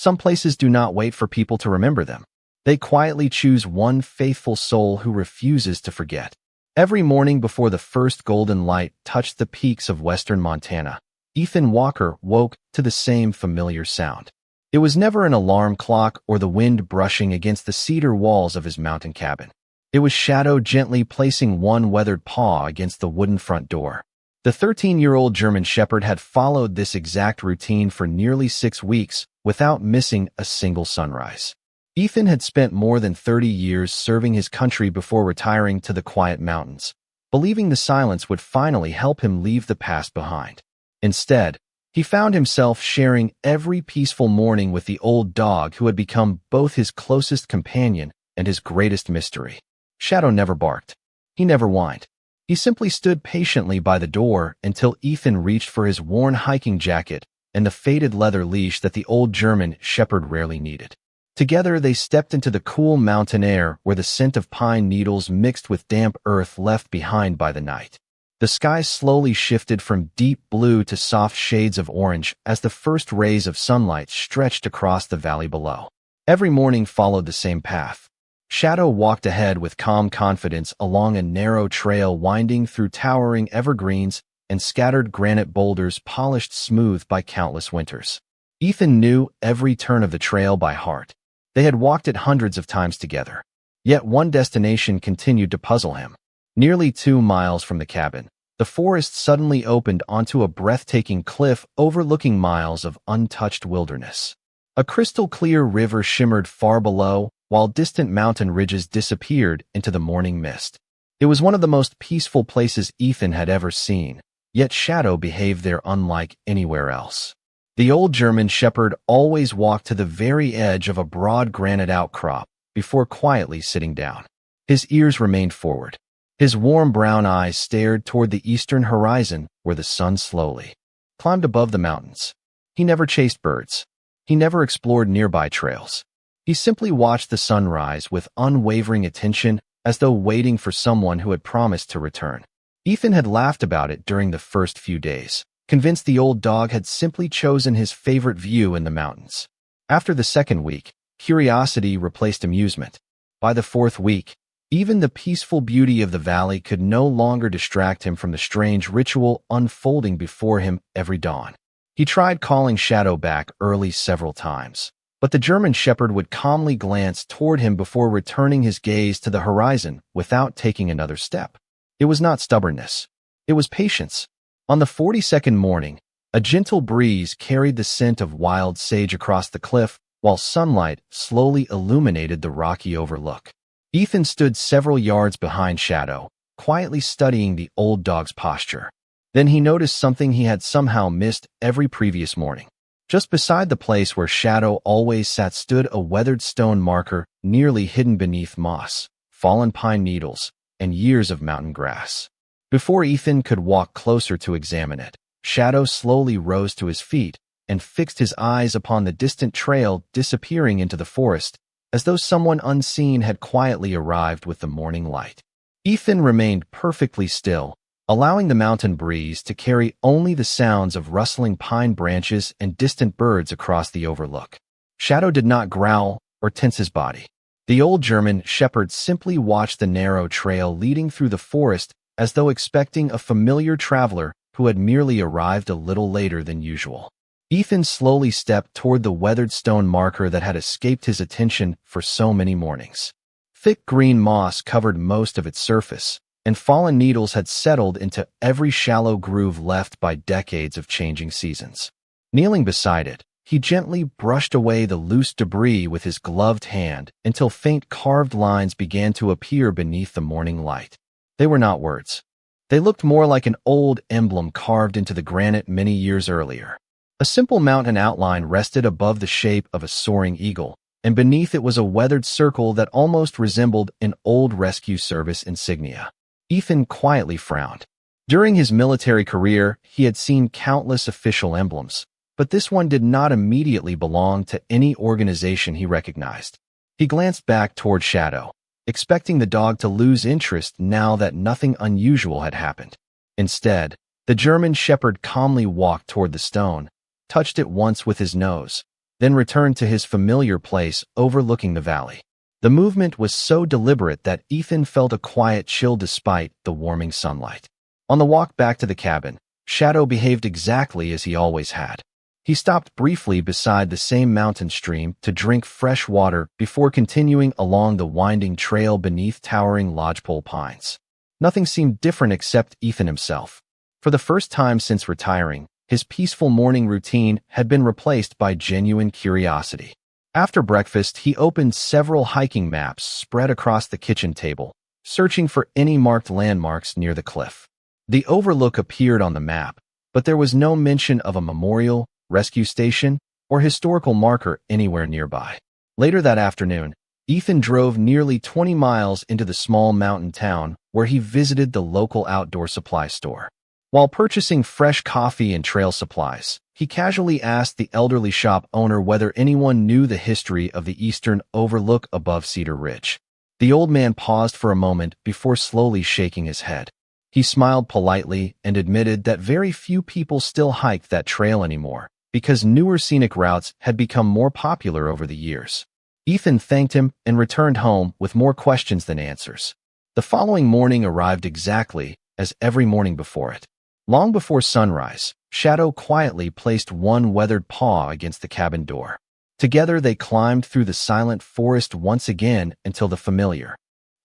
Some places do not wait for people to remember them. They quietly choose one faithful soul who refuses to forget. Every morning before the first golden light touched the peaks of western Montana, Ethan Walker woke to the same familiar sound. It was never an alarm clock or the wind brushing against the cedar walls of his mountain cabin. It was Shadow gently placing one weathered paw against the wooden front door. The 13-year-old German Shepherd had followed this exact routine for nearly 6 weeks without missing a single sunrise. Ethan had spent more than 30 years serving his country before retiring to the quiet mountains, believing the silence would finally help him leave the past behind. Instead, he found himself sharing every peaceful morning with the old dog who had become both his closest companion and his greatest mystery. Shadow never barked. He never whined. He simply stood patiently by the door until Ethan reached for his worn hiking jacket and the faded leather leash that the old German Shepherd rarely needed. Together, they stepped into the cool mountain air where the scent of pine needles mixed with damp earth left behind by the night. The sky slowly shifted from deep blue to soft shades of orange as the first rays of sunlight stretched across the valley below. Every morning followed the same path. Shadow walked ahead with calm confidence along a narrow trail winding through towering evergreens and scattered granite boulders polished smooth by countless winters. Ethan knew every turn of the trail by heart. They had walked it hundreds of times together. Yet one destination continued to puzzle him. Nearly 2 miles from the cabin, the forest suddenly opened onto a breathtaking cliff overlooking miles of untouched wilderness. A crystal-clear river shimmered far below, while distant mountain ridges disappeared into the morning mist. It was one of the most peaceful places Ethan had ever seen, yet Shadow behaved there unlike anywhere else. The old German Shepherd always walked to the very edge of a broad granite outcrop before quietly sitting down. His ears remained forward. His warm brown eyes stared toward the eastern horizon where the sun slowly climbed above the mountains. He never chased birds. He never explored nearby trails. He simply watched the sunrise with unwavering attention as though waiting for someone who had promised to return. Ethan had laughed about it during the first few days, convinced the old dog had simply chosen his favorite view in the mountains. After the second week, curiosity replaced amusement. By the fourth week, even the peaceful beauty of the valley could no longer distract him from the strange ritual unfolding before him every dawn. He tried calling Shadow back early several times, but the German Shepherd would calmly glance toward him before returning his gaze to the horizon without taking another step. It was not stubbornness. It was patience. On the 42nd morning, a gentle breeze carried the scent of wild sage across the cliff, while sunlight slowly illuminated the rocky overlook. Ethan stood several yards behind Shadow, quietly studying the old dog's posture. Then he noticed something he had somehow missed every previous morning. Just beside the place where Shadow always sat stood a weathered stone marker nearly hidden beneath moss, fallen pine needles, and years of mountain grass. Before Ethan could walk closer to examine it, Shadow slowly rose to his feet and fixed his eyes upon the distant trail disappearing into the forest, as though someone unseen had quietly arrived with the morning light. Ethan remained perfectly still, allowing the mountain breeze to carry only the sounds of rustling pine branches and distant birds across the overlook. Shadow did not growl or tense his body. The old German Shepherd simply watched the narrow trail leading through the forest as though expecting a familiar traveler who had merely arrived a little later than usual. Ethan slowly stepped toward the weathered stone marker that had escaped his attention for so many mornings. Thick green moss covered most of its surface, and fallen needles had settled into every shallow groove left by decades of changing seasons. Kneeling beside it, he gently brushed away the loose debris with his gloved hand until faint carved lines began to appear beneath the morning light. They were not words. They looked more like an old emblem carved into the granite many years earlier. A simple mountain outline rested above the shape of a soaring eagle, and beneath it was a weathered circle that almost resembled an old rescue service insignia. Ethan quietly frowned. During his military career, he had seen countless official emblems, but this one did not immediately belong to any organization he recognized. He glanced back toward Shadow, expecting the dog to lose interest now that nothing unusual had happened. Instead, the German Shepherd calmly walked toward the stone, touched it once with his nose, then returned to his familiar place overlooking the valley. The movement was so deliberate that Ethan felt a quiet chill despite the warming sunlight. On the walk back to the cabin, Shadow behaved exactly as he always had. He stopped briefly beside the same mountain stream to drink fresh water before continuing along the winding trail beneath towering lodgepole pines. Nothing seemed different except Ethan himself. For the first time since retiring, his peaceful morning routine had been replaced by genuine curiosity. After breakfast, he opened several hiking maps spread across the kitchen table, searching for any marked landmarks near the cliff. The overlook appeared on the map, but there was no mention of a memorial, rescue station, or historical marker anywhere nearby. Later that afternoon, Ethan drove nearly 20 miles into the small mountain town where he visited the local outdoor supply store. While purchasing fresh coffee and trail supplies, he casually asked the elderly shop owner whether anyone knew the history of the eastern overlook above Cedar Ridge. The old man paused for a moment before slowly shaking his head. He smiled politely and admitted that very few people still hiked that trail anymore, because newer scenic routes had become more popular over the years. Ethan thanked him and returned home with more questions than answers. The following morning arrived exactly as every morning before it. Long before sunrise, Shadow quietly placed one weathered paw against the cabin door. Together they climbed through the silent forest once again until the familiar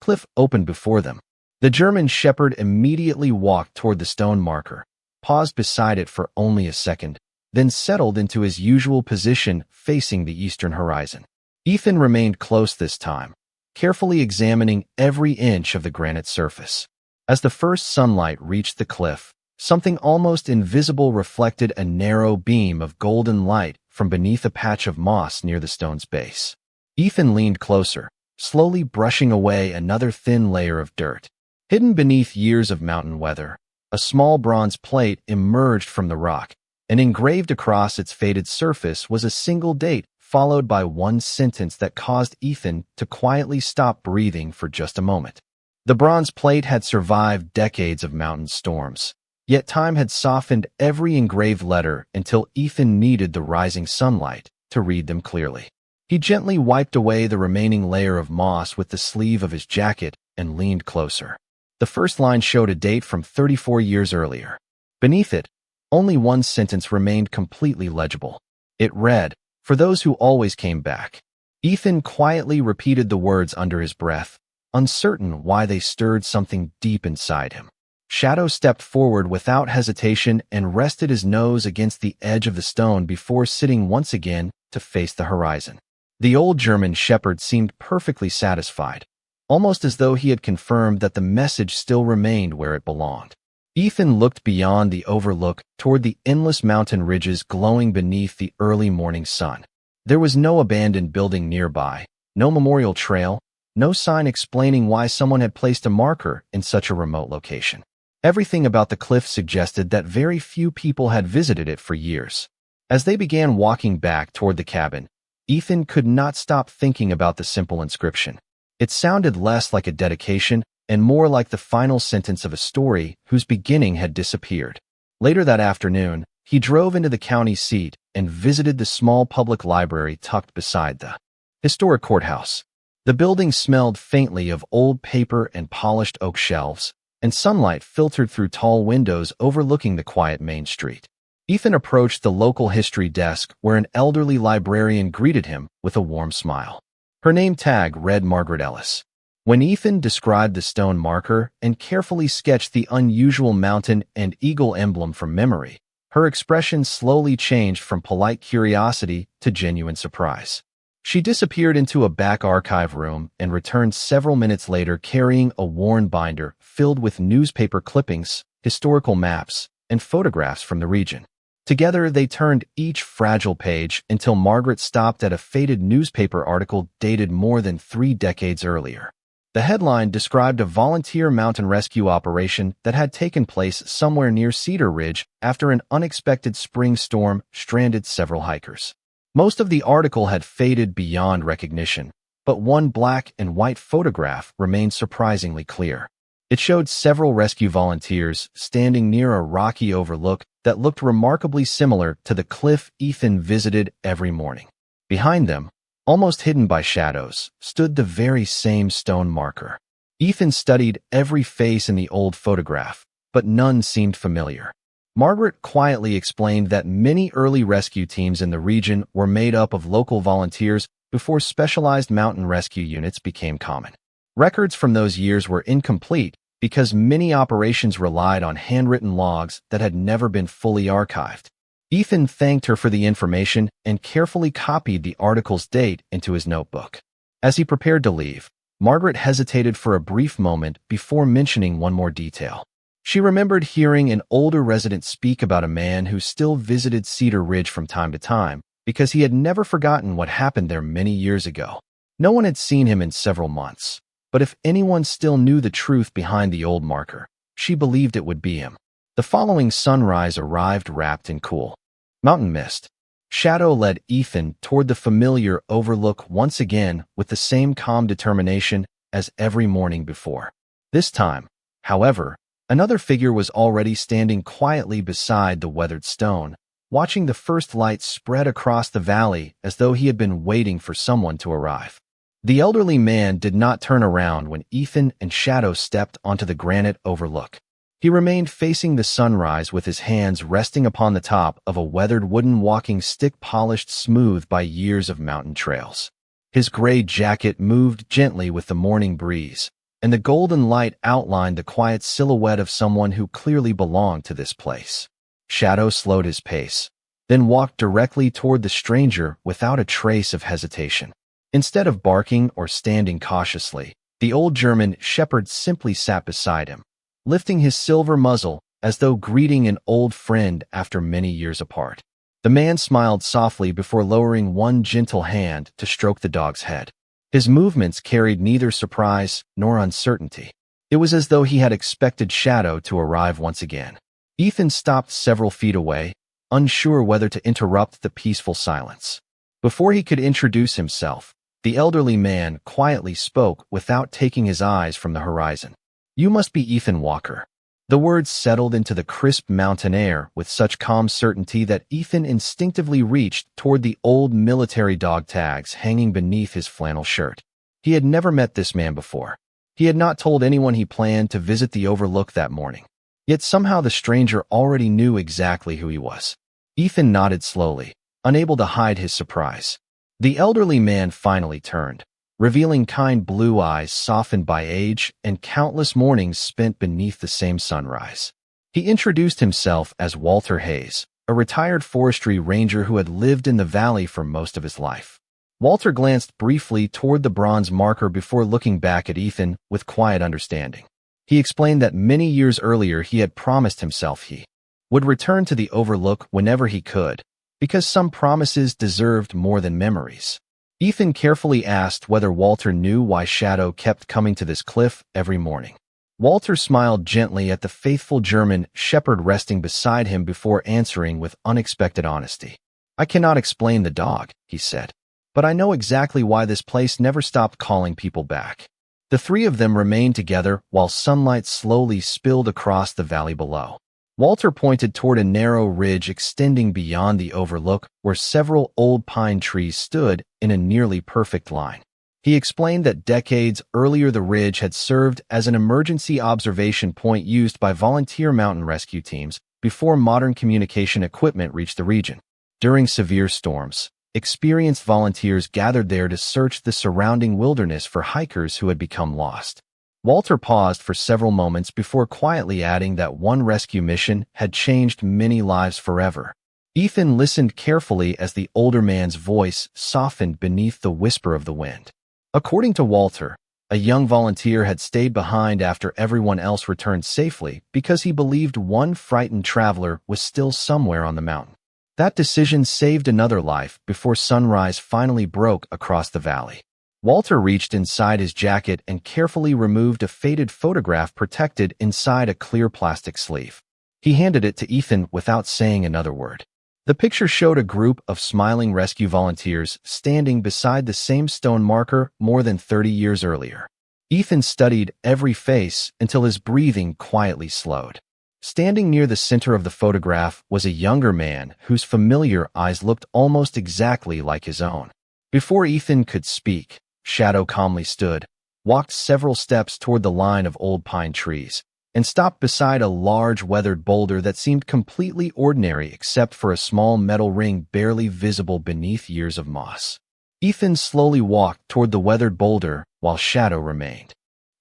cliff opened before them. The German shepherd immediately walked toward the stone marker, paused beside it for only a second, then settled into his usual position facing the eastern horizon. Ethan remained close this time, carefully examining every inch of the granite surface. As the first sunlight reached the cliff, something almost invisible reflected a narrow beam of golden light from beneath a patch of moss near the stone's base. Ethan leaned closer, slowly brushing away another thin layer of dirt. Hidden beneath years of mountain weather, a small bronze plate emerged from the rock, and engraved across its faded surface was a single date followed by one sentence that caused Ethan to quietly stop breathing for just a moment. The bronze plate had survived decades of mountain storms, yet time had softened every engraved letter until Ethan needed the rising sunlight to read them clearly. He gently wiped away the remaining layer of moss with the sleeve of his jacket and leaned closer. The first line showed a date from 34 years earlier. Beneath it, only one sentence remained completely legible. It read, "For those who always came back." Ethan quietly repeated the words under his breath, uncertain why they stirred something deep inside him. Shadow stepped forward without hesitation and rested his nose against the edge of the stone before sitting once again to face the horizon. The old German shepherd seemed perfectly satisfied, almost as though he had confirmed that the message still remained where it belonged. Ethan looked beyond the overlook toward the endless mountain ridges glowing beneath the early morning sun. There was no abandoned building nearby, no memorial trail, no sign explaining why someone had placed a marker in such a remote location. Everything about the cliff suggested that very few people had visited it for years. As they began walking back toward the cabin, Ethan could not stop thinking about the simple inscription. It sounded less like a dedication and more like the final sentence of a story whose beginning had disappeared. Later that afternoon, he drove into the county seat and visited the small public library tucked beside the historic courthouse. The building smelled faintly of old paper and polished oak shelves, and sunlight filtered through tall windows overlooking the quiet main street. Ethan approached the local history desk where an elderly librarian greeted him with a warm smile. Her name tag read Margaret Ellis. When Ethan described the stone marker and carefully sketched the unusual mountain and eagle emblem from memory, her expression slowly changed from polite curiosity to genuine surprise. She disappeared into a back archive room and returned several minutes later carrying a worn binder filled with newspaper clippings, historical maps, and photographs from the region. Together, they turned each fragile page until Margaret stopped at a faded newspaper article dated more than 3 decades earlier. The headline described a volunteer mountain rescue operation that had taken place somewhere near Cedar Ridge after an unexpected spring storm stranded several hikers. Most of the article had faded beyond recognition, but one black and white photograph remained surprisingly clear. It showed several rescue volunteers standing near a rocky overlook that looked remarkably similar to the cliff Ethan visited every morning. Behind them, almost hidden by shadows, stood the very same stone marker. Ethan studied every face in the old photograph, but none seemed familiar. Margaret quietly explained that many early rescue teams in the region were made up of local volunteers before specialized mountain rescue units became common. Records from those years were incomplete because many operations relied on handwritten logs that had never been fully archived. Ethan thanked her for the information and carefully copied the article's date into his notebook. As he prepared to leave, Margaret hesitated for a brief moment before mentioning one more detail. She remembered hearing an older resident speak about a man who still visited Cedar Ridge from time to time because he had never forgotten what happened there many years ago. No one had seen him in several months, but if anyone still knew the truth behind the old marker, she believed it would be him. The following sunrise arrived wrapped in cool mountain mist. Shadow led Ethan toward the familiar overlook once again with the same calm determination as every morning before. This time, however, another figure was already standing quietly beside the weathered stone, watching the first light spread across the valley as though he had been waiting for someone to arrive. The elderly man did not turn around when Ethan and Shadow stepped onto the granite overlook. He remained facing the sunrise with his hands resting upon the top of a weathered wooden walking stick polished smooth by years of mountain trails. His gray jacket moved gently with the morning breeze, and the golden light outlined the quiet silhouette of someone who clearly belonged to this place. Shadow slowed his pace, then walked directly toward the stranger without a trace of hesitation. Instead of barking or standing cautiously, the old German shepherd simply sat beside him, lifting his silver muzzle as though greeting an old friend after many years apart. The man smiled softly before lowering one gentle hand to stroke the dog's head. His movements carried neither surprise nor uncertainty. It was as though he had expected Shadow to arrive once again. Ethan stopped several feet away, unsure whether to interrupt the peaceful silence. Before he could introduce himself, the elderly man quietly spoke without taking his eyes from the horizon. "You must be Ethan Walker." The words settled into the crisp mountain air with such calm certainty that Ethan instinctively reached toward the old military dog tags hanging beneath his flannel shirt. He had never met this man before. He had not told anyone he planned to visit the overlook that morning. Yet somehow the stranger already knew exactly who he was. Ethan nodded slowly, unable to hide his surprise. The elderly man finally turned, revealing kind blue eyes softened by age and countless mornings spent beneath the same sunrise. He introduced himself as Walter Hayes, a retired forestry ranger who had lived in the valley for most of his life. Walter glanced briefly toward the bronze marker before looking back at Ethan with quiet understanding. He explained that many years earlier he had promised himself he would return to the overlook whenever he could, because some promises deserved more than memories. Ethan carefully asked whether Walter knew why Shadow kept coming to this cliff every morning. Walter smiled gently at the faithful German shepherd resting beside him before answering with unexpected honesty. "I cannot explain the dog," he said, "but I know exactly why this place never stopped calling people back." The three of them remained together while sunlight slowly spilled across the valley below. Walter pointed toward a narrow ridge extending beyond the overlook where several old pine trees stood in a nearly perfect line. He explained that decades earlier the ridge had served as an emergency observation point used by volunteer mountain rescue teams before modern communication equipment reached the region. During severe storms, experienced volunteers gathered there to search the surrounding wilderness for hikers who had become lost. Walter paused for several moments before quietly adding that one rescue mission had changed many lives forever. Ethan listened carefully as the older man's voice softened beneath the whisper of the wind. According to Walter, a young volunteer had stayed behind after everyone else returned safely because he believed one frightened traveler was still somewhere on the mountain. That decision saved another life before sunrise finally broke across the valley. Walter reached inside his jacket and carefully removed a faded photograph protected inside a clear plastic sleeve. He handed it to Ethan without saying another word. The picture showed a group of smiling rescue volunteers standing beside the same stone marker more than 30 years earlier. Ethan studied every face until his breathing quietly slowed. Standing near the center of the photograph was a younger man whose familiar eyes looked almost exactly like his own. Before Ethan could speak, Shadow calmly stood, walked several steps toward the line of old pine trees, and stopped beside a large weathered boulder that seemed completely ordinary except for a small metal ring barely visible beneath years of moss. Ethan slowly walked toward the weathered boulder while Shadow remained,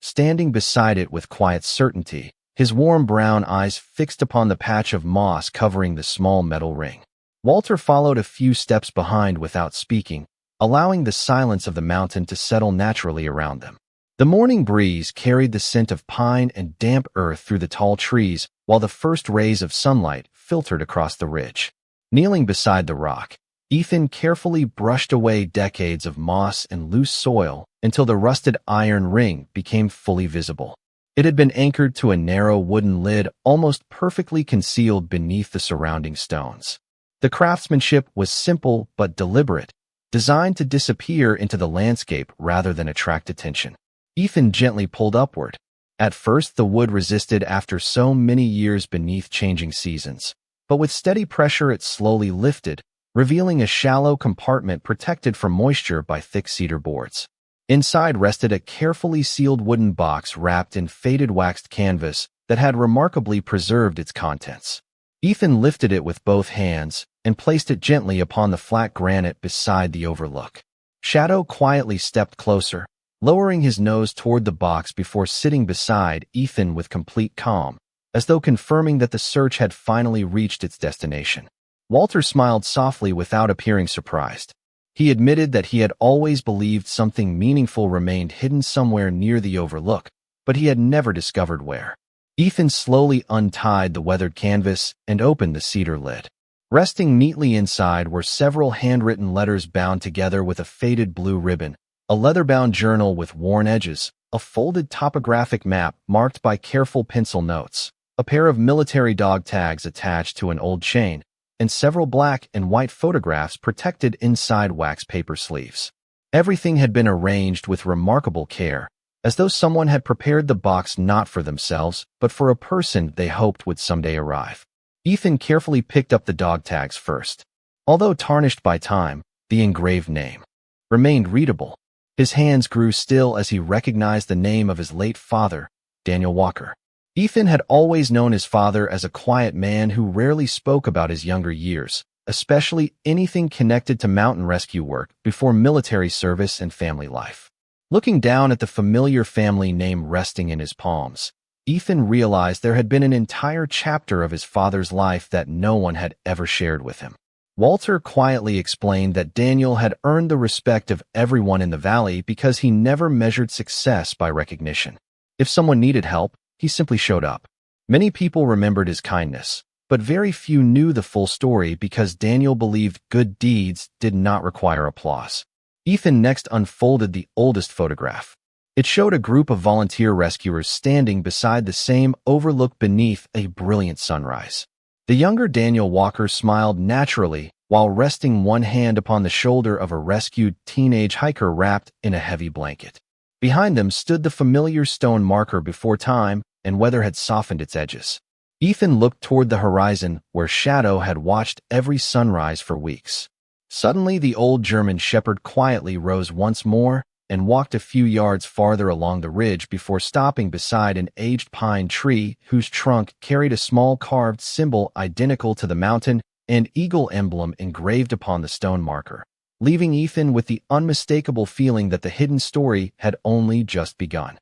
standing beside it with quiet certainty, his warm brown eyes fixed upon the patch of moss covering the small metal ring. Walter followed a few steps behind without speaking, allowing the silence of the mountain to settle naturally around them. The morning breeze carried the scent of pine and damp earth through the tall trees, while the first rays of sunlight filtered across the ridge. Kneeling beside the rock, Ethan carefully brushed away decades of moss and loose soil until the rusted iron ring became fully visible. It had been anchored to a narrow wooden lid almost perfectly concealed beneath the surrounding stones. The craftsmanship was simple but deliberate, designed to disappear into the landscape rather than attract attention. Ethan gently pulled upward. At first, the wood resisted after so many years beneath changing seasons, but with steady pressure it slowly lifted, revealing a shallow compartment protected from moisture by thick cedar boards. Inside rested a carefully sealed wooden box wrapped in faded waxed canvas that had remarkably preserved its contents. Ethan lifted it with both hands and placed it gently upon the flat granite beside the overlook. Shadow quietly stepped closer, lowering his nose toward the box before sitting beside Ethan with complete calm, as though confirming that the search had finally reached its destination. Walter smiled softly without appearing surprised. He admitted that he had always believed something meaningful remained hidden somewhere near the overlook, but he had never discovered where. Ethan slowly untied the weathered canvas and opened the cedar lid. Resting neatly inside were several handwritten letters bound together with a faded blue ribbon, a leather-bound journal with worn edges, a folded topographic map marked by careful pencil notes, a pair of military dog tags attached to an old chain, and several black and white photographs protected inside wax paper sleeves. Everything had been arranged with remarkable care, as though someone had prepared the box not for themselves, but for a person they hoped would someday arrive. Ethan carefully picked up the dog tags first. Although tarnished by time, the engraved name remained readable. His hands grew still as he recognized the name of his late father, Daniel Walker. Ethan had always known his father as a quiet man who rarely spoke about his younger years, especially anything connected to mountain rescue work before military service and family life. Looking down at the familiar family name resting in his palms, Ethan realized there had been an entire chapter of his father's life that no one had ever shared with him. Walter quietly explained that Daniel had earned the respect of everyone in the valley because he never measured success by recognition. If someone needed help, he simply showed up. Many people remembered his kindness, but very few knew the full story because Daniel believed good deeds did not require applause. Ethan next unfolded the oldest photograph. It showed a group of volunteer rescuers standing beside the same overlook beneath a brilliant sunrise. The younger Daniel Walker smiled naturally while resting one hand upon the shoulder of a rescued teenage hiker wrapped in a heavy blanket. Behind them stood the familiar stone marker before time and weather had softened its edges. Ethan looked toward the horizon where Shadow had watched every sunrise for weeks. Suddenly, the old German shepherd quietly rose once more and walked a few yards farther along the ridge before stopping beside an aged pine tree whose trunk carried a small carved symbol identical to the mountain and eagle emblem engraved upon the stone marker, leaving Ethan with the unmistakable feeling that the hidden story had only just begun.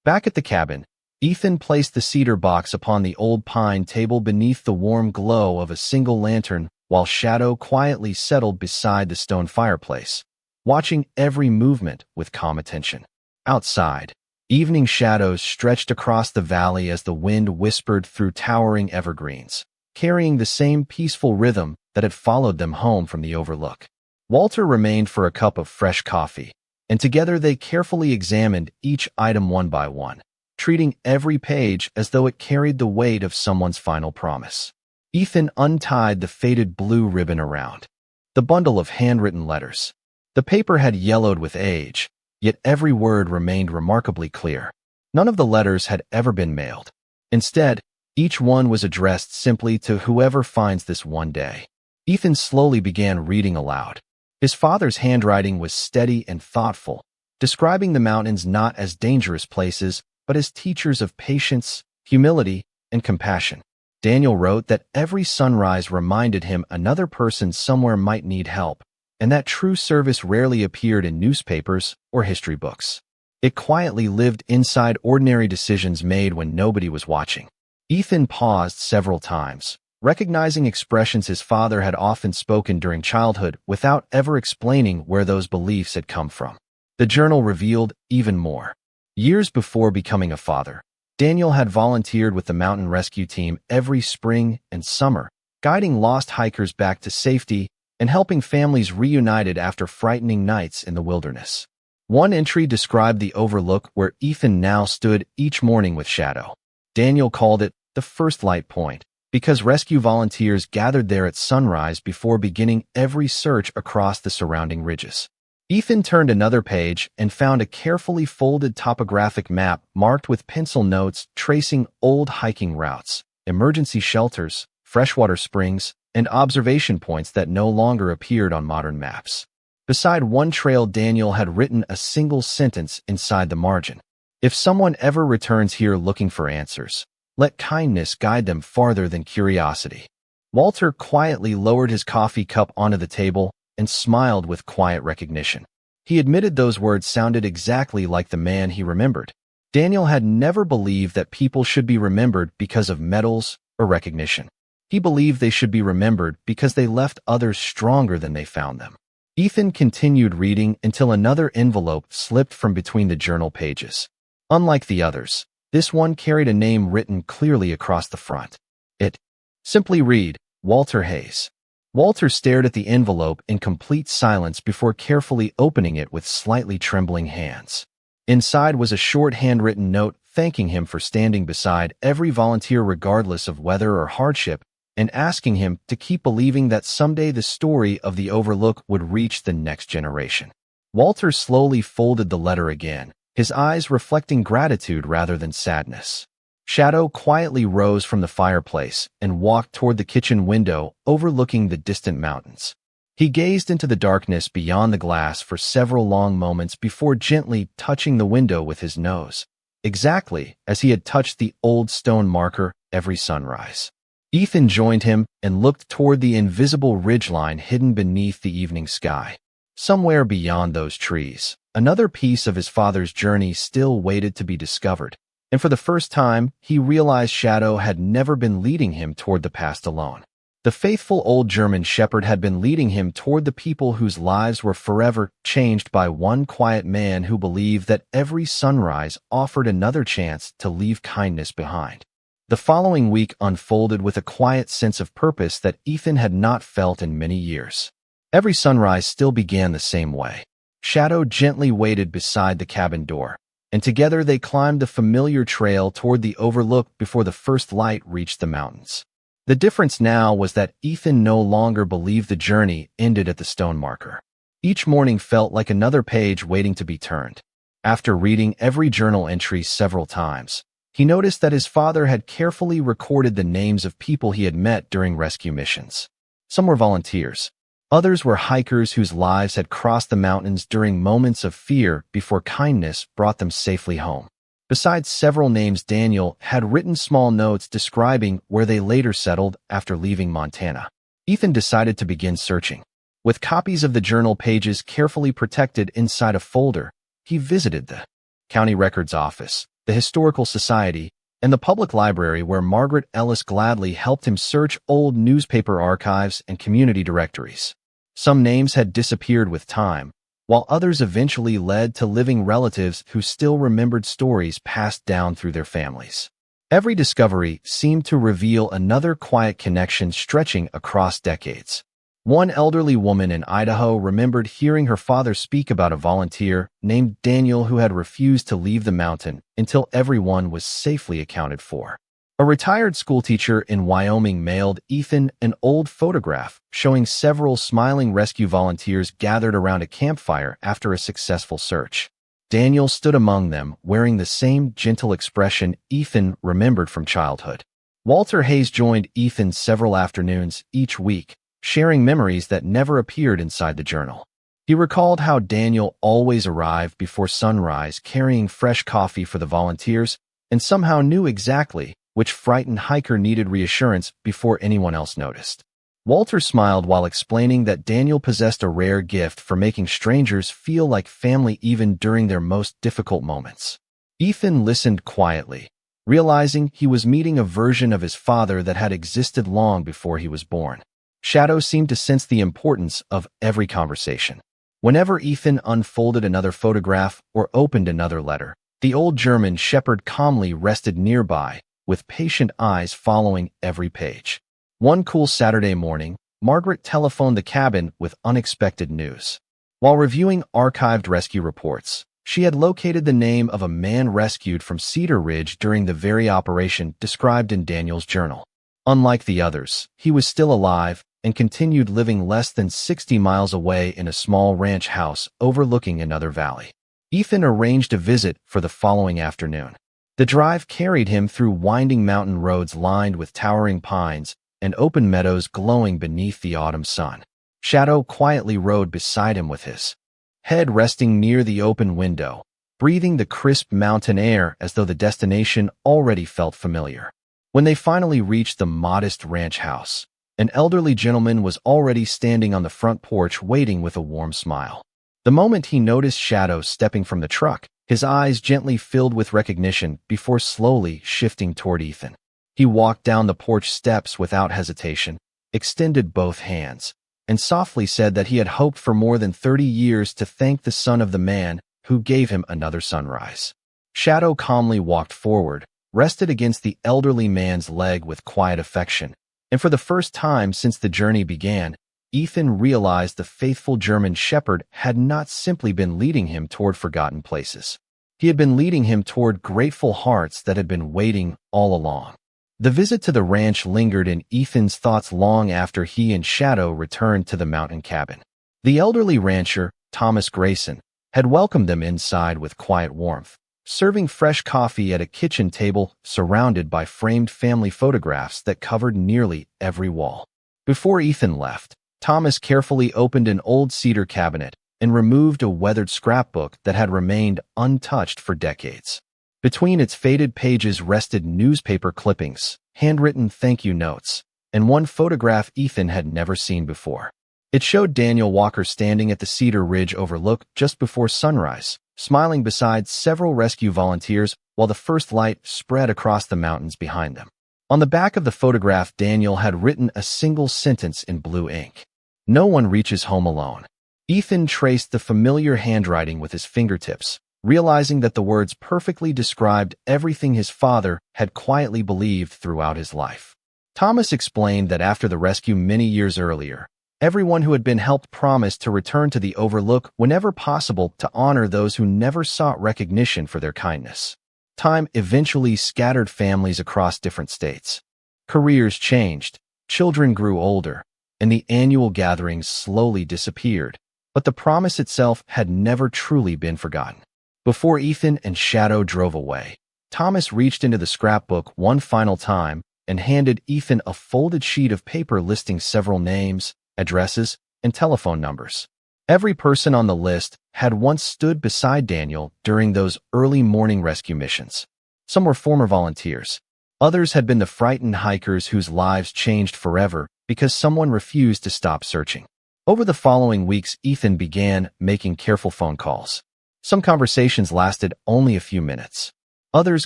Back at the cabin, Ethan placed the cedar box upon the old pine table beneath the warm glow of a single lantern while Shadow quietly settled beside the stone fireplace, watching every movement with calm attention. Outside, evening shadows stretched across the valley as the wind whispered through towering evergreens, carrying the same peaceful rhythm that had followed them home from the overlook. Walter remained for a cup of fresh coffee, and together they carefully examined each item one by one, treating every page as though it carried the weight of someone's final promise. Ethan untied the faded blue ribbon around the bundle of handwritten letters. The paper had yellowed with age, yet every word remained remarkably clear. None of the letters had ever been mailed. Instead, each one was addressed simply to whoever finds this one day. Ethan slowly began reading aloud. His father's handwriting was steady and thoughtful, describing the mountains not as dangerous places, but as teachers of patience, humility, and compassion. Daniel wrote that every sunrise reminded him another person somewhere might need help, and that true service rarely appeared in newspapers or history books. It quietly lived inside ordinary decisions made when nobody was watching. Ethan paused several times, recognizing expressions his father had often spoken during childhood without ever explaining where those beliefs had come from. The journal revealed even more. Years before becoming a father, Daniel had volunteered with the mountain rescue team every spring and summer, guiding lost hikers back to safety and helping families reunited after frightening nights in the wilderness. One entry described the overlook where Ethan now stood each morning with Shadow. Daniel called it the first light point, because rescue volunteers gathered there at sunrise before beginning every search across the surrounding ridges. Ethan turned another page and found a carefully folded topographic map marked with pencil notes tracing old hiking routes, emergency shelters, freshwater springs, and observation points that no longer appeared on modern maps. Beside one trail, Daniel had written a single sentence inside the margin. If someone ever returns here looking for answers, let kindness guide them farther than curiosity. Walter quietly lowered his coffee cup onto the table and smiled with quiet recognition. He admitted those words sounded exactly like the man he remembered. Daniel had never believed that people should be remembered because of medals or recognition. He believed they should be remembered because they left others stronger than they found them. Ethan continued reading until another envelope slipped from between the journal pages. Unlike the others, this one carried a name written clearly across the front. It simply read, Walter Hayes. Walter stared at the envelope in complete silence before carefully opening it with slightly trembling hands. Inside was a short handwritten note thanking him for standing beside every volunteer regardless of weather or hardship, and asking him to keep believing that someday the story of the overlook would reach the next generation. Walter slowly folded the letter again, his eyes reflecting gratitude rather than sadness. Shadow quietly rose from the fireplace and walked toward the kitchen window overlooking the distant mountains. He gazed into the darkness beyond the glass for several long moments before gently touching the window with his nose, exactly as he had touched the old stone marker every sunrise. Ethan joined him and looked toward the invisible ridgeline hidden beneath the evening sky. Somewhere beyond those trees, another piece of his father's journey still waited to be discovered. And for the first time, he realized Shadow had never been leading him toward the past alone. The faithful old German shepherd had been leading him toward the people whose lives were forever changed by one quiet man who believed that every sunrise offered another chance to leave kindness behind. The following week unfolded with a quiet sense of purpose that Ethan had not felt in many years. Every sunrise still began the same way. Shadow gently waited beside the cabin door, and together they climbed the familiar trail toward the overlook before the first light reached the mountains. The difference now was that Ethan no longer believed the journey ended at the stone marker. Each morning felt like another page waiting to be turned. After reading every journal entry several times, he noticed that his father had carefully recorded the names of people he had met during rescue missions. Some were volunteers. Others were hikers whose lives had crossed the mountains during moments of fear before kindness brought them safely home. Besides several names, Daniel had written small notes describing where they later settled after leaving Montana. Ethan decided to begin searching. With copies of the journal pages carefully protected inside a folder, he visited the county records office, the historical society, and the public library where Margaret Ellis gladly helped him search old newspaper archives and community directories. Some names had disappeared with time, while others eventually led to living relatives who still remembered stories passed down through their families. Every discovery seemed to reveal another quiet connection stretching across decades. One elderly woman in Idaho remembered hearing her father speak about a volunteer named Daniel who had refused to leave the mountain until everyone was safely accounted for. A retired schoolteacher in Wyoming mailed Ethan an old photograph showing several smiling rescue volunteers gathered around a campfire after a successful search. Daniel stood among them, wearing the same gentle expression Ethan remembered from childhood. Walter Hayes joined Ethan several afternoons each week, sharing memories that never appeared inside the journal. He recalled how Daniel always arrived before sunrise carrying fresh coffee for the volunteers and somehow knew exactly which frightened hiker needed reassurance before anyone else noticed. Walter smiled while explaining that Daniel possessed a rare gift for making strangers feel like family even during their most difficult moments. Ethan listened quietly, realizing he was meeting a version of his father that had existed long before he was born. Shadow seemed to sense the importance of every conversation. Whenever Ethan unfolded another photograph or opened another letter, the old German shepherd calmly rested nearby, with patient eyes following every page. One cool Saturday morning, Margaret telephoned the cabin with unexpected news. While reviewing archived rescue reports, she had located the name of a man rescued from Cedar Ridge during the very operation described in Daniel's journal. Unlike the others, he was still alive and continued living less than 60 miles away in a small ranch house overlooking another valley. Ethan arranged a visit for the following afternoon. The drive carried him through winding mountain roads lined with towering pines and open meadows glowing beneath the autumn sun. Shadow quietly rode beside him with his head resting near the open window, breathing the crisp mountain air as though the destination already felt familiar. When they finally reached the modest ranch house, an elderly gentleman was already standing on the front porch waiting with a warm smile. The moment he noticed Shadow stepping from the truck, his eyes gently filled with recognition before slowly shifting toward Ethan. He walked down the porch steps without hesitation, extended both hands, and softly said that he had hoped for more than 30 years to thank the son of the man who gave him another sunrise. Shadow calmly walked forward, rested against the elderly man's leg with quiet affection, and for the first time since the journey began, Ethan realized the faithful German shepherd had not simply been leading him toward forgotten places. He had been leading him toward grateful hearts that had been waiting all along. The visit to the ranch lingered in Ethan's thoughts long after he and Shadow returned to the mountain cabin. The elderly rancher, Thomas Grayson, had welcomed them inside with quiet warmth, serving fresh coffee at a kitchen table surrounded by framed family photographs that covered nearly every wall. Before Ethan left, Thomas carefully opened an old cedar cabinet and removed a weathered scrapbook that had remained untouched for decades. Between its faded pages rested newspaper clippings, handwritten thank you notes, and one photograph Ethan had never seen before. It showed Daniel Walker standing at the Cedar Ridge overlook just before sunrise, smiling beside several rescue volunteers while the first light spread across the mountains behind them. On the back of the photograph, Daniel had written a single sentence in blue ink. "No one reaches home alone." Ethan traced the familiar handwriting with his fingertips, realizing that the words perfectly described everything his father had quietly believed throughout his life. Thomas explained that after the rescue many years earlier, everyone who had been helped promised to return to the overlook whenever possible to honor those who never sought recognition for their kindness. Time eventually scattered families across different states. Careers changed, children grew older, and the annual gatherings slowly disappeared, but the promise itself had never truly been forgotten. Before Ethan and Shadow drove away, Thomas reached into the scrapbook one final time and handed Ethan a folded sheet of paper listing several names, addresses, and telephone numbers. Every person on the list had once stood beside Daniel during those early morning rescue missions. Some were former volunteers. Others had been the frightened hikers whose lives changed forever because someone refused to stop searching. Over the following weeks, Ethan began making careful phone calls. Some conversations lasted only a few minutes. Others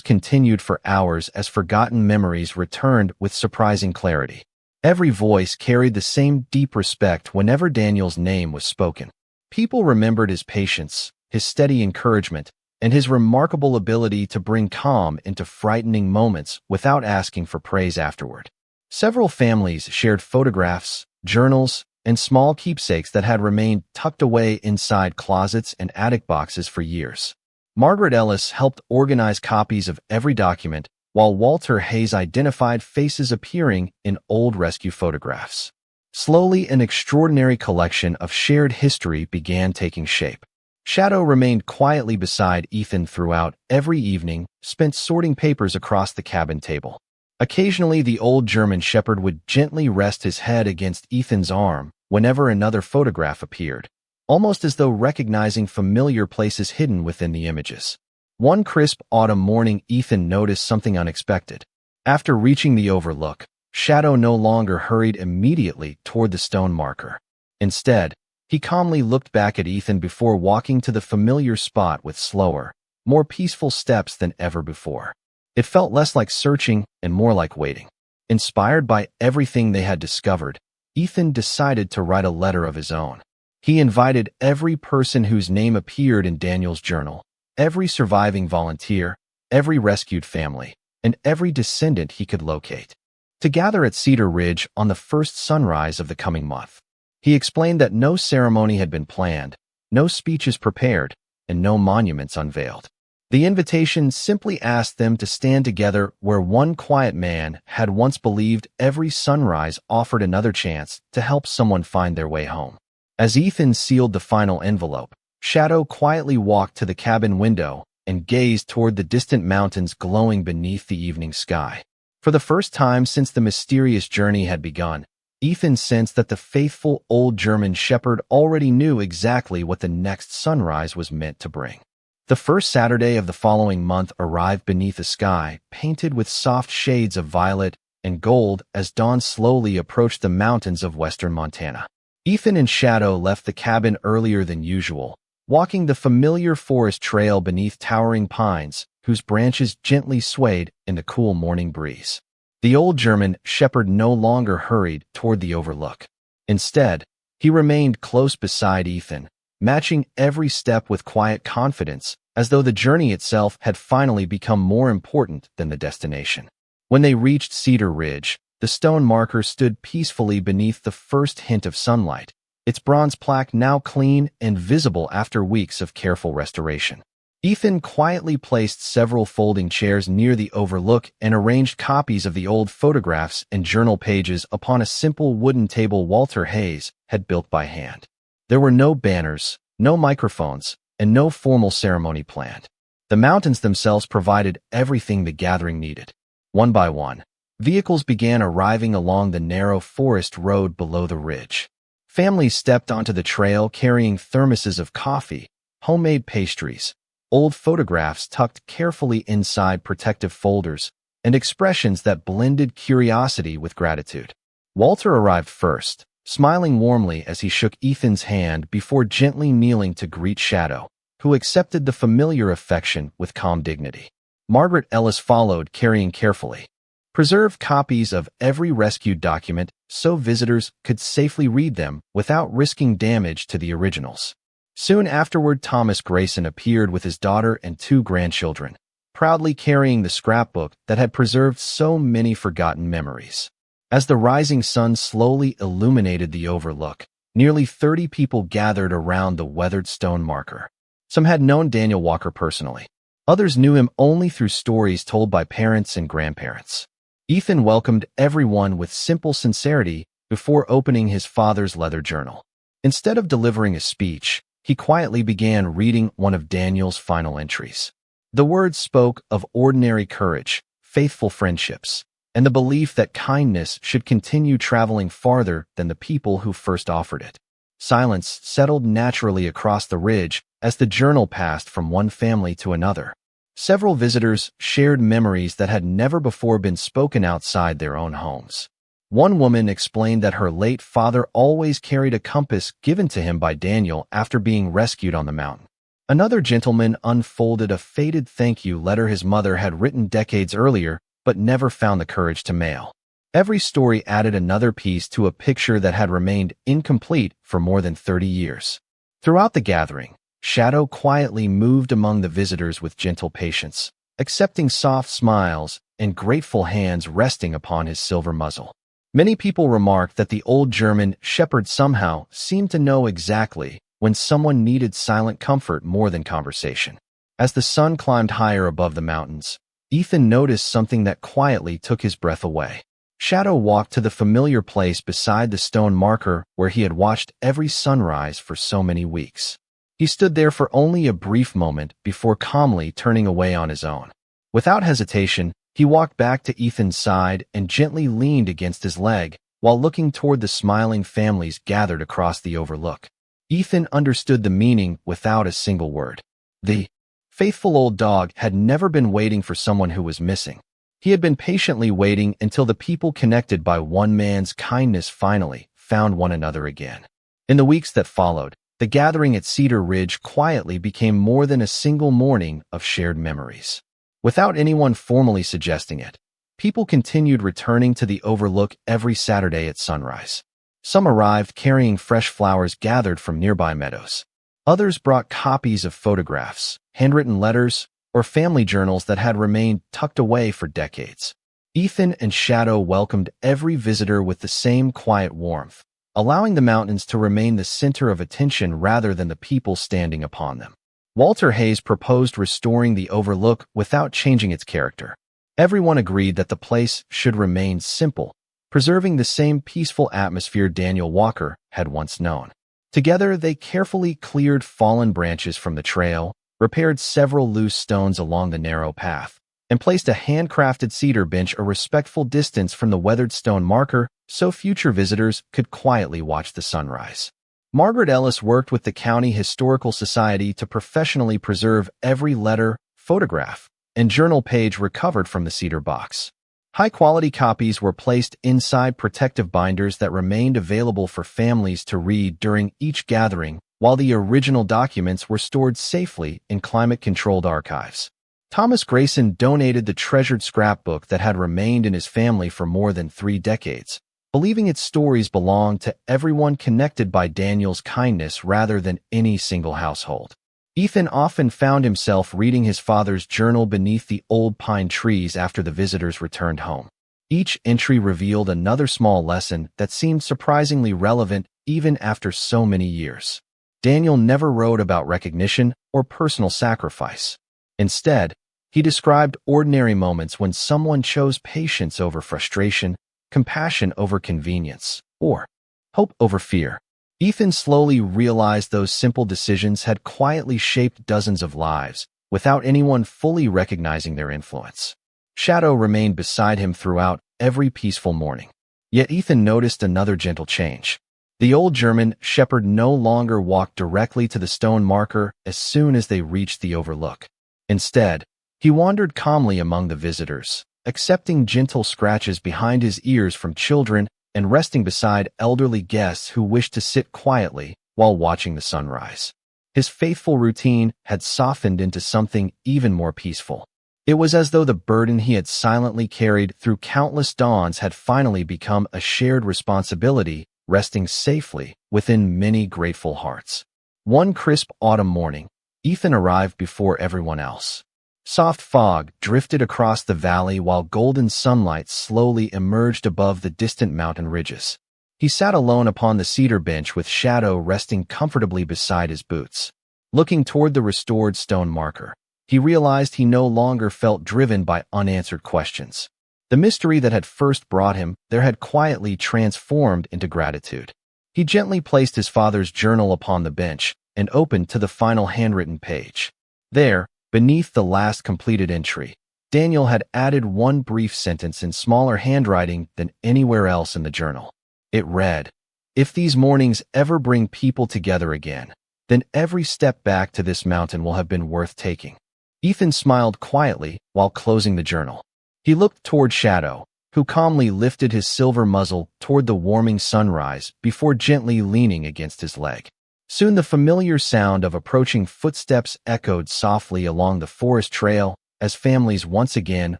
continued for hours as forgotten memories returned with surprising clarity. Every voice carried the same deep respect whenever Daniel's name was spoken. People remembered his patience, his steady encouragement, and his remarkable ability to bring calm into frightening moments without asking for praise afterward. Several families shared photographs, journals, and small keepsakes that had remained tucked away inside closets and attic boxes for years. Margaret Ellis helped organize copies of every document, while Walter Hayes identified faces appearing in old rescue photographs. Slowly, an extraordinary collection of shared history began taking shape. Shadow remained quietly beside Ethan throughout every evening, spent sorting papers across the cabin table. Occasionally, the old German shepherd would gently rest his head against Ethan's arm whenever another photograph appeared, almost as though recognizing familiar places hidden within the images. One crisp autumn morning, Ethan noticed something unexpected. After reaching the overlook, Shadow no longer hurried immediately toward the stone marker. Instead, he calmly looked back at Ethan before walking to the familiar spot with slower, more peaceful steps than ever before. It felt less like searching and more like waiting. Inspired by everything they had discovered, Ethan decided to write a letter of his own. He invited every person whose name appeared in Daniel's journal, every surviving volunteer, every rescued family, and every descendant he could locate, to gather at Cedar Ridge on the first sunrise of the coming month. He explained that no ceremony had been planned, no speeches prepared, and no monuments unveiled. The invitation simply asked them to stand together where one quiet man had once believed every sunrise offered another chance to help someone find their way home. As Ethan sealed the final envelope, Shadow quietly walked to the cabin window and gazed toward the distant mountains glowing beneath the evening sky. For the first time since the mysterious journey had begun, Ethan sensed that the faithful old German shepherd already knew exactly what the next sunrise was meant to bring. The first Saturday of the following month arrived beneath a sky painted with soft shades of violet and gold as dawn slowly approached the mountains of western Montana. Ethan and Shadow left the cabin earlier than usual, walking the familiar forest trail beneath towering pines whose branches gently swayed in the cool morning breeze. The old German shepherd no longer hurried toward the overlook. Instead, he remained close beside Ethan, matching every step with quiet confidence, as though the journey itself had finally become more important than the destination. When they reached Cedar Ridge, the stone marker stood peacefully beneath the first hint of sunlight, its bronze plaque now clean and visible after weeks of careful restoration. Ethan quietly placed several folding chairs near the overlook and arranged copies of the old photographs and journal pages upon a simple wooden table Walter Hayes had built by hand. There were no banners, no microphones, and no formal ceremony planned. The mountains themselves provided everything the gathering needed. One by one, vehicles began arriving along the narrow forest road below the ridge. Families stepped onto the trail carrying thermoses of coffee, homemade pastries, old photographs tucked carefully inside protective folders, and expressions that blended curiosity with gratitude. Walter arrived first, smiling warmly as he shook Ethan's hand before gently kneeling to greet Shadow, who accepted the familiar affection with calm dignity. Margaret Ellis followed, carrying carefully preserved copies of every rescued document so visitors could safely read them without risking damage to the originals. Soon afterward, Thomas Grayson appeared with his daughter and 2 grandchildren, proudly carrying the scrapbook that had preserved so many forgotten memories. As the rising sun slowly illuminated the overlook, nearly 30 people gathered around the weathered stone marker. Some had known Daniel Walker personally. Others knew him only through stories told by parents and grandparents. Ethan welcomed everyone with simple sincerity before opening his father's leather journal. Instead of delivering a speech, he quietly began reading one of Daniel's final entries. The words spoke of ordinary courage, faithful friendships, and the belief that kindness should continue traveling farther than the people who first offered it. Silence settled naturally across the ridge as the journal passed from one family to another. Several visitors shared memories that had never before been spoken outside their own homes. One woman explained that her late father always carried a compass given to him by Daniel after being rescued on the mountain. Another gentleman unfolded a faded thank you letter his mother had written decades earlier but never found the courage to mail. Every story added another piece to a picture that had remained incomplete for more than 30 years. Throughout the gathering, Shadow quietly moved among the visitors with gentle patience, accepting soft smiles and grateful hands resting upon his silver muzzle. Many people remarked that the old German shepherd somehow seemed to know exactly when someone needed silent comfort more than conversation. As the sun climbed higher above the mountains, Ethan noticed something that quietly took his breath away. Shadow walked to the familiar place beside the stone marker where he had watched every sunrise for so many weeks. He stood there for only a brief moment before calmly turning away on his own. Without hesitation, he walked back to Ethan's side and gently leaned against his leg while looking toward the smiling families gathered across the overlook. Ethan understood the meaning without a single word. The faithful old dog had never been waiting for someone who was missing. He had been patiently waiting until the people connected by one man's kindness finally found one another again. In the weeks that followed, the gathering at Cedar Ridge quietly became more than a single morning of shared memories. Without anyone formally suggesting it, people continued returning to the overlook every Saturday at sunrise. Some arrived carrying fresh flowers gathered from nearby meadows. Others brought copies of photographs, handwritten letters, or family journals that had remained tucked away for decades. Ethan and Shadow welcomed every visitor with the same quiet warmth, allowing the mountains to remain the center of attention rather than the people standing upon them. Walter Hayes proposed restoring the overlook without changing its character. Everyone agreed that the place should remain simple, preserving the same peaceful atmosphere Daniel Walker had once known. Together, they carefully cleared fallen branches from the trail, repaired several loose stones along the narrow path, and placed a handcrafted cedar bench a respectful distance from the weathered stone marker so future visitors could quietly watch the sunrise. Margaret Ellis worked with the County Historical Society to professionally preserve every letter, photograph, and journal page recovered from the cedar box. High-quality copies were placed inside protective binders that remained available for families to read during each gathering, while the original documents were stored safely in climate-controlled archives. Thomas Grayson donated the treasured scrapbook that had remained in his family for more than 3 decades, believing its stories belonged to everyone connected by Daniel's kindness rather than any single household. Ethan often found himself reading his father's journal beneath the old pine trees after the visitors returned home. Each entry revealed another small lesson that seemed surprisingly relevant even after so many years. Daniel never wrote about recognition or personal sacrifice. Instead, he described ordinary moments when someone chose patience over frustration, compassion over convenience, or hope over fear. Ethan slowly realized those simple decisions had quietly shaped dozens of lives, without anyone fully recognizing their influence. Shadow remained beside him throughout every peaceful morning. Yet Ethan noticed another gentle change. The old German shepherd no longer walked directly to the stone marker as soon as they reached the overlook. Instead, he wandered calmly among the visitors, accepting gentle scratches behind his ears from children and resting beside elderly guests who wished to sit quietly while watching the sunrise. His faithful routine had softened into something even more peaceful. It was as though the burden he had silently carried through countless dawns had finally become a shared responsibility, resting safely within many grateful hearts. One crisp autumn morning, Ethan arrived before everyone else. Soft fog drifted across the valley while golden sunlight slowly emerged above the distant mountain ridges. He sat alone upon the cedar bench with Shadow resting comfortably beside his boots. Looking toward the restored stone marker, he realized he no longer felt driven by unanswered questions. The mystery that had first brought him there had quietly transformed into gratitude. He gently placed his father's journal upon the bench and opened to the final handwritten page. There, beneath the last completed entry, Daniel had added one brief sentence in smaller handwriting than anywhere else in the journal. It read, "If these mornings ever bring people together again, then every step back to this mountain will have been worth taking." Ethan smiled quietly while closing the journal. He looked toward Shadow, who calmly lifted his silver muzzle toward the warming sunrise before gently leaning against his leg. Soon the familiar sound of approaching footsteps echoed softly along the forest trail as families once again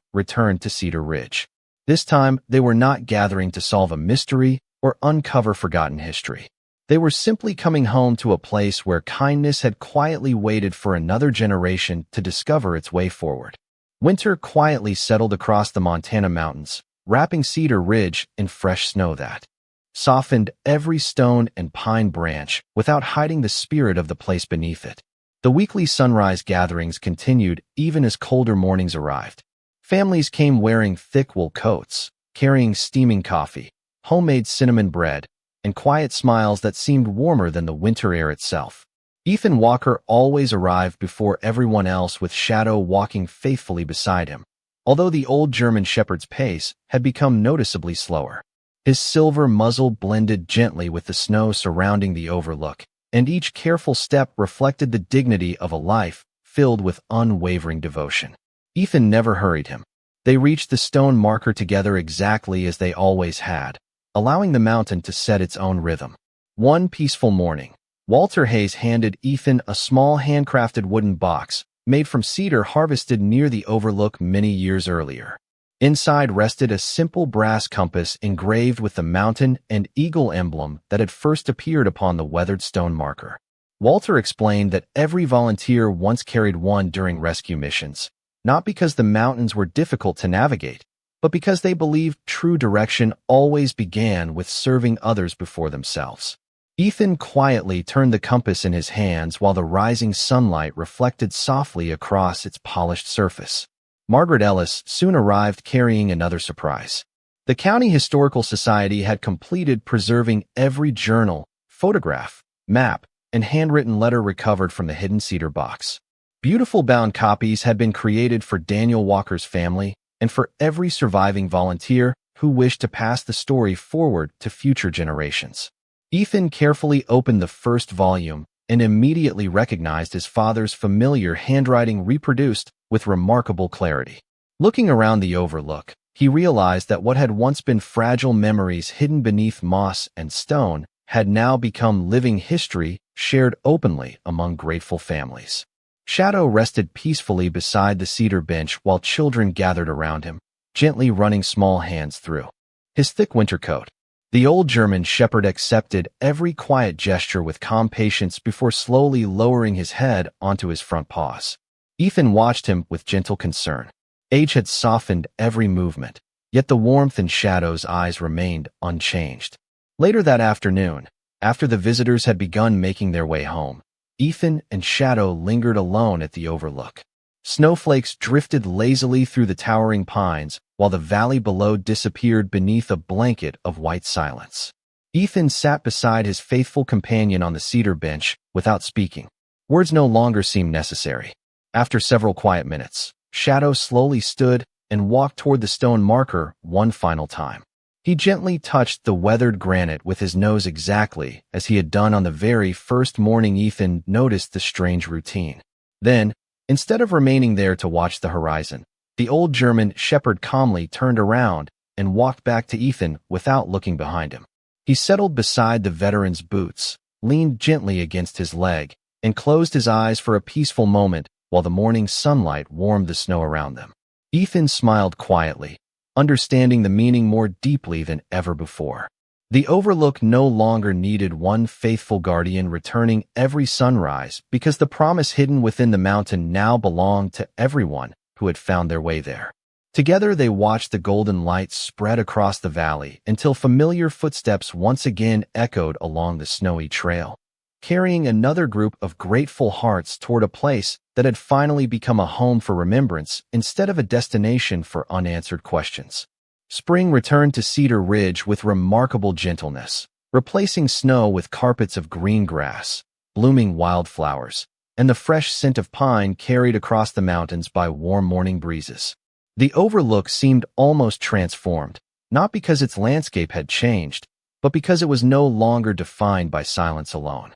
returned to Cedar Ridge. This time, they were not gathering to solve a mystery or uncover forgotten history. They were simply coming home to a place where kindness had quietly waited for another generation to discover its way forward. Winter quietly settled across the Montana mountains, wrapping Cedar Ridge in fresh snow that softened every stone and pine branch without hiding the spirit of the place beneath it. The weekly sunrise gatherings continued even as colder mornings arrived. Families came wearing thick wool coats, carrying steaming coffee, homemade cinnamon bread, and quiet smiles that seemed warmer than the winter air itself. Ethan Walker always arrived before everyone else, with Shadow walking faithfully beside him, although the old German shepherd's pace had become noticeably slower. His silver muzzle blended gently with the snow surrounding the overlook, and each careful step reflected the dignity of a life filled with unwavering devotion. Ethan never hurried him. They reached the stone marker together exactly as they always had, allowing the mountain to set its own rhythm. One peaceful morning, Walter Hayes handed Ethan a small handcrafted wooden box made from cedar harvested near the overlook many years earlier. Inside rested a simple brass compass engraved with the mountain and eagle emblem that had first appeared upon the weathered stone marker. Walter explained that every volunteer once carried one during rescue missions, not because the mountains were difficult to navigate, but because they believed true direction always began with serving others before themselves. Ethan quietly turned the compass in his hands while the rising sunlight reflected softly across its polished surface. Margaret Ellis soon arrived carrying another surprise. The County Historical Society had completed preserving every journal, photograph, map, and handwritten letter recovered from the hidden cedar box. Beautiful bound copies had been created for Daniel Walker's family and for every surviving volunteer who wished to pass the story forward to future generations. Ethan carefully opened the first volume and immediately recognized his father's familiar handwriting reproduced with remarkable clarity. Looking around the overlook, he realized that what had once been fragile memories hidden beneath moss and stone had now become living history shared openly among grateful families. Shadow rested peacefully beside the cedar bench while children gathered around him, gently running small hands through his thick winter coat. The old German shepherd accepted every quiet gesture with calm patience before slowly lowering his head onto his front paws. Ethan watched him with gentle concern. Age had softened every movement, yet the warmth in Shadow's eyes remained unchanged. Later that afternoon, after the visitors had begun making their way home, Ethan and Shadow lingered alone at the overlook. Snowflakes drifted lazily through the towering pines, while the valley below disappeared beneath a blanket of white silence. Ethan sat beside his faithful companion on the cedar bench without speaking. Words no longer seemed necessary. After several quiet minutes, Shadow slowly stood and walked toward the stone marker one final time. He gently touched the weathered granite with his nose exactly as he had done on the very first morning Ethan noticed the strange routine. Then, instead of remaining there to watch the horizon, the old German shepherd calmly turned around and walked back to Ethan without looking behind him. He settled beside the veteran's boots, leaned gently against his leg, and closed his eyes for a peaceful moment while the morning sunlight warmed the snow around them. Ethan smiled quietly, understanding the meaning more deeply than ever before. The overlook no longer needed one faithful guardian returning every sunrise because the promise hidden within the mountain now belonged to everyone who had found their way there. Together they watched the golden light spread across the valley until familiar footsteps once again echoed along the snowy trail, carrying another group of grateful hearts toward a place that had finally become a home for remembrance instead of a destination for unanswered questions. Spring returned to Cedar Ridge with remarkable gentleness, replacing snow with carpets of green grass, blooming wildflowers, and the fresh scent of pine carried across the mountains by warm morning breezes. The overlook seemed almost transformed, not because its landscape had changed, but because it was no longer defined by silence alone.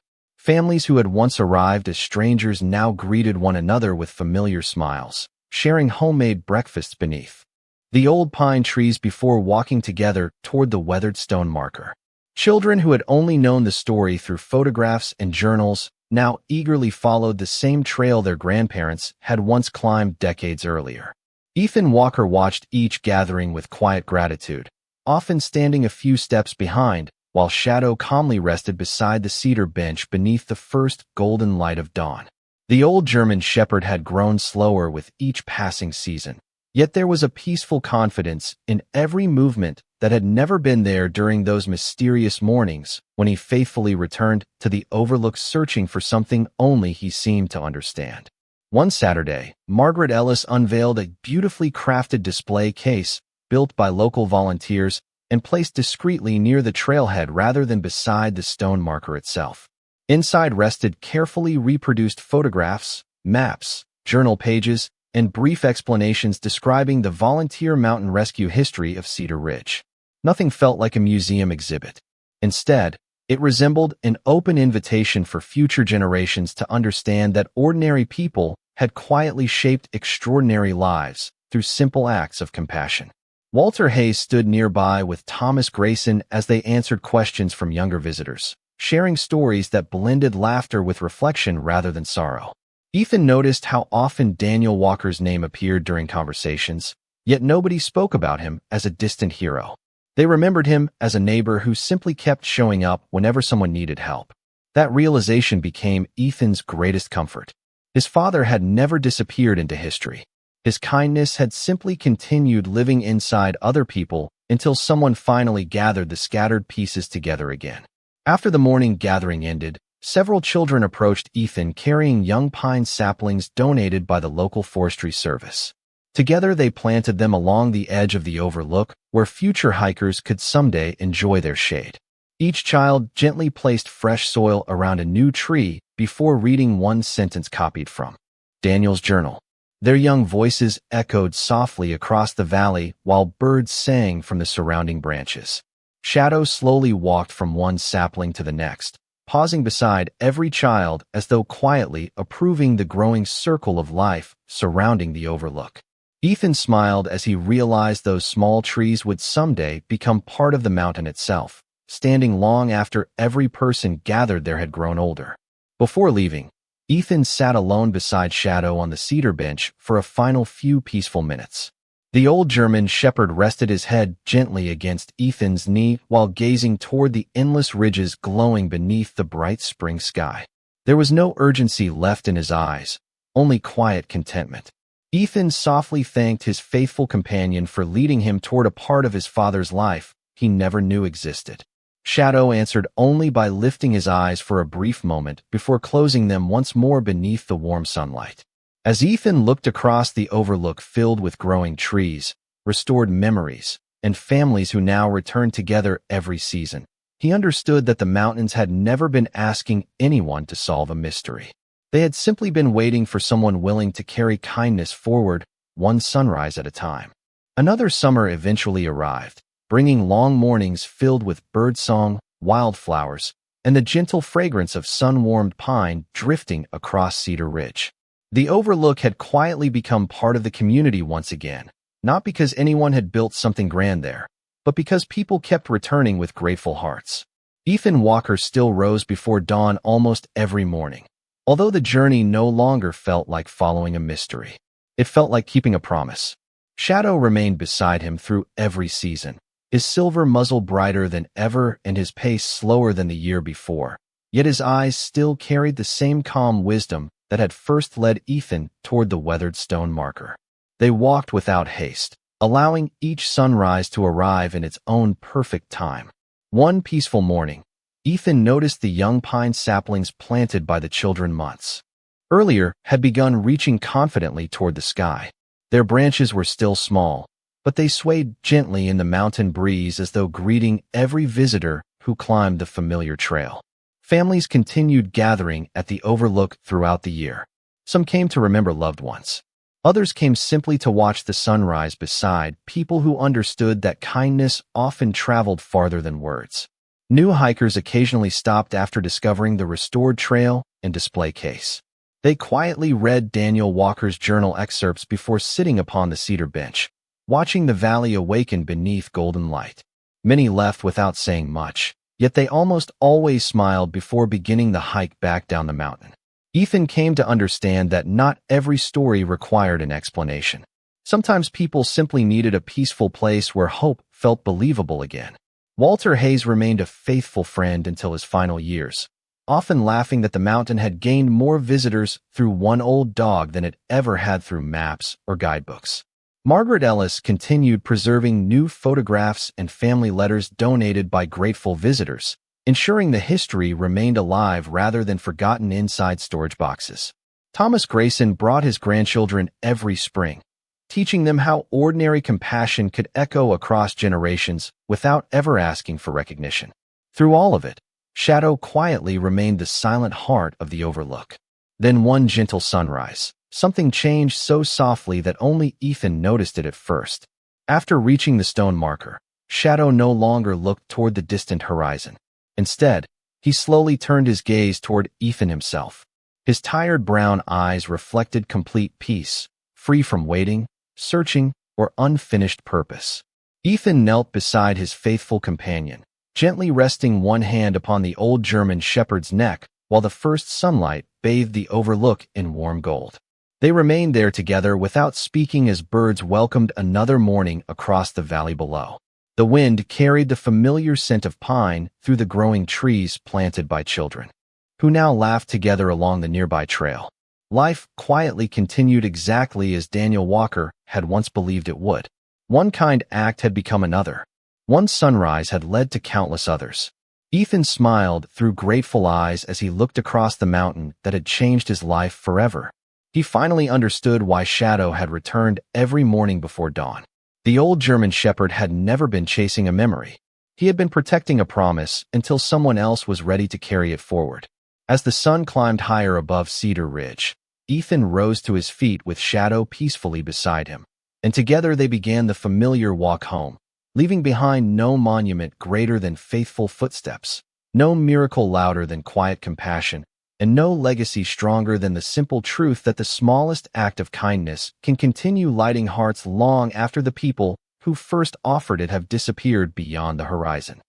Families who had once arrived as strangers now greeted one another with familiar smiles, sharing homemade breakfasts beneath the old pine trees before walking together toward the weathered stone marker. Children who had only known the story through photographs and journals now eagerly followed the same trail their grandparents had once climbed decades earlier. Ethan Walker watched each gathering with quiet gratitude, often standing a few steps behind, while Shadow calmly rested beside the cedar bench beneath the first golden light of dawn. The old German shepherd had grown slower with each passing season, yet there was a peaceful confidence in every movement that had never been there during those mysterious mornings when he faithfully returned to the overlook searching for something only he seemed to understand. One Saturday, Margaret Ellis unveiled a beautifully crafted display case built by local volunteers and placed discreetly near the trailhead rather than beside the stone marker itself. Inside rested carefully reproduced photographs, maps, journal pages, and brief explanations describing the volunteer mountain rescue history of Cedar Ridge. Nothing felt like a museum exhibit. Instead, It resembled an open invitation for future generations to understand that ordinary people had quietly shaped extraordinary lives through simple acts of compassion. Walter Hayes stood nearby with Thomas Grayson as they answered questions from younger visitors, sharing stories that blended laughter with reflection rather than sorrow. Ethan noticed how often Daniel Walker's name appeared during conversations, yet nobody spoke about him as a distant hero. They remembered him as a neighbor who simply kept showing up whenever someone needed help. That realization became Ethan's greatest comfort. His father had never disappeared into history. His kindness had simply continued living inside other people until someone finally gathered the scattered pieces together again. After the morning gathering ended, several children approached Ethan carrying young pine saplings donated by the local forestry service. Together they planted them along the edge of the overlook where future hikers could someday enjoy their shade. Each child gently placed fresh soil around a new tree before reading one sentence copied from Daniel's journal. Their young voices echoed softly across the valley while birds sang from the surrounding branches. Shadow slowly walked from one sapling to the next, pausing beside every child as though quietly approving the growing circle of life surrounding the overlook. Ethan smiled as he realized those small trees would someday become part of the mountain itself, standing long after every person gathered there had grown older. Before leaving, Ethan sat alone beside Shadow on the cedar bench for a final few peaceful minutes. The old German shepherd rested his head gently against Ethan's knee while gazing toward the endless ridges glowing beneath the bright spring sky. There was no urgency left in his eyes, only quiet contentment. Ethan softly thanked his faithful companion for leading him toward a part of his father's life he never knew existed. Shadow answered only by lifting his eyes for a brief moment before closing them once more beneath the warm sunlight. As Ethan looked across the overlook filled with growing trees, restored memories, and families who now returned together every season, he understood that the mountains had never been asking anyone to solve a mystery. They had simply been waiting for someone willing to carry kindness forward, one sunrise at a time. Another summer eventually arrived, bringing long mornings filled with birdsong, wildflowers, and the gentle fragrance of sun-warmed pine drifting across Cedar Ridge. The overlook had quietly become part of the community once again, not because anyone had built something grand there, but because people kept returning with grateful hearts. Ethan Walker still rose before dawn almost every morning, although the journey no longer felt like following a mystery. It felt like keeping a promise. Shadow remained beside him through every season, his silver muzzle brighter than ever and his pace slower than the year before, yet his eyes still carried the same calm wisdom that had first led Ethan toward the weathered stone marker. They walked without haste, allowing each sunrise to arrive in its own perfect time. One peaceful morning, Ethan noticed the young pine saplings planted by the children months earlier had begun reaching confidently toward the sky. Their branches were still small, but they swayed gently in the mountain breeze as though greeting every visitor who climbed the familiar trail. Families continued gathering at the overlook throughout the year. Some came to remember loved ones. Others came simply to watch the sunrise beside people who understood that kindness often traveled farther than words. New hikers occasionally stopped after discovering the restored trail and display case. They quietly read Daniel Walker's journal excerpts before sitting upon the cedar bench, watching the valley awaken beneath golden light. Many left without saying much, yet they almost always smiled before beginning the hike back down the mountain. Ethan came to understand that not every story required an explanation. Sometimes people simply needed a peaceful place where hope felt believable again. Walter Hayes remained a faithful friend until his final years, often laughing that the mountain had gained more visitors through one old dog than it ever had through maps or guidebooks. Margaret Ellis continued preserving new photographs and family letters donated by grateful visitors, ensuring the history remained alive rather than forgotten inside storage boxes. Thomas Grayson brought his grandchildren every spring, teaching them how ordinary compassion could echo across generations without ever asking for recognition. Through all of it, Shadow quietly remained the silent heart of the overlook. Then one gentle sunrise, something changed so softly that only Ethan noticed it at first. After reaching the stone marker, Shadow no longer looked toward the distant horizon. Instead, He slowly turned his gaze toward Ethan himself. His tired brown eyes reflected complete peace, free from waiting, searching, or unfinished purpose. Ethan knelt beside his faithful companion, gently resting one hand upon the old German shepherd's neck while the first sunlight bathed the overlook in warm gold. They remained there together without speaking as birds welcomed another morning across the valley below. The wind carried the familiar scent of pine through the growing trees planted by children, who now laughed together along the nearby trail. Life quietly continued exactly as Daniel Walker had once believed it would. One kind act had become another. One sunrise had led to countless others. Ethan smiled through grateful eyes as he looked across the mountain that had changed his life forever. He finally understood why Shadow had returned every morning before dawn. The old German shepherd had never been chasing a memory. He had been protecting a promise until someone else was ready to carry it forward. As the sun climbed higher above Cedar Ridge, Ethan rose to his feet with Shadow peacefully beside him, and together they began the familiar walk home, leaving behind no monument greater than faithful footsteps, no miracle louder than quiet compassion, and no legacy stronger than the simple truth that the smallest act of kindness can continue lighting hearts long after the people who first offered it have disappeared beyond the horizon.